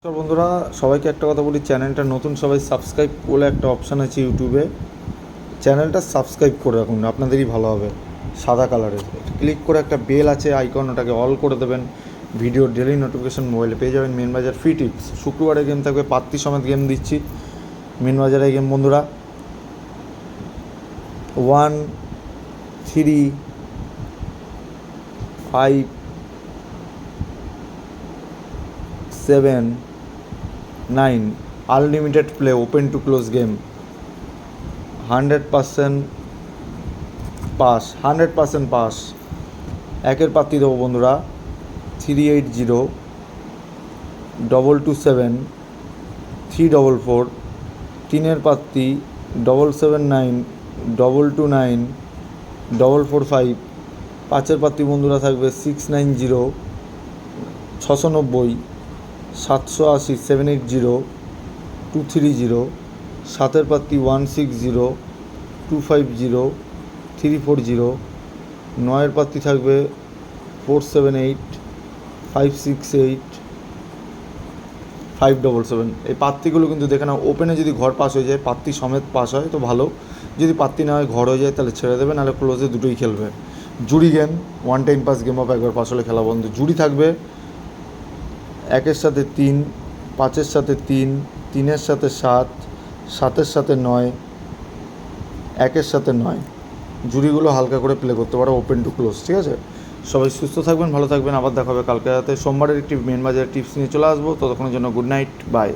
তো বন্ধুরা, সবাইকে একটা কথা বলি, চ্যানেলটা নতুন, সবাই সাবস্ক্রাইব বলে একটা অপশান আছে ইউটিউবে, চ্যানেলটা সাবস্ক্রাইব করে রাখুন, আপনাদেরই ভালো হবে। সাদা কালারের ক্লিক করে একটা বেল আছে আইকন, ওটাকে অল করে দেবেন। ভিডিও ডেলি নোটিফিকেশন মোবাইলে পেয়ে যাবেন। মেন বাজার ফ্রি টিপস, শুক্রবারে গেম থাকবে, পাত্তি সমেত গেম দিচ্ছি মেন বাজারে গেম বন্ধুরা। 1 3 5 7 9 unlimited play, open to close game, 100% pass, 100% pass. একের পাত্তি দেবো বন্ধুরা 380 227 344। তিনের পাত্তি 779 229 445। পাঁচের পাত্তি বন্ধুরা থাকবে 690 690 780 780 230। সাতের পাত্তি 160 250 340। নয়ের পাত্তি থাকবে 478 568 577। এই পাত্তিগুলো কিন্তু দেখে নাও, ওপেনে যদি ঘর পাস হয়ে যায়, পাত্তি সমেত পাস হয় তো ভালো, যদি পাত্তি না হয় ঘর হয়ে যায় তাহলে ছেড়ে দেবে, নাহলে ক্লোজে দুটোই খেলবে। জুড়ি game, one time pass game of, একবার পাস হলে খেলা বন্ধ। জুড়ি থাকবে 1-এর সাথে 3, 5-এর সাথে 3, 3-এর সাথে 7, 7-এর সাথে 9, 1-এর সাথে 9। জুড়িগুলো হালকা করে প্লে করতে পারো, ওপেন টু ক্লোজ, ঠিক আছে? সবাই সুস্থ থাকবেন, ভালো থাকবেন, আবার দেখা হবে কালকে রাতে সোমবারের একটি মেন বাজারের টিপস নিয়ে চলে আসবো। ততক্ষণের জন্য গুড নাইট, বাই।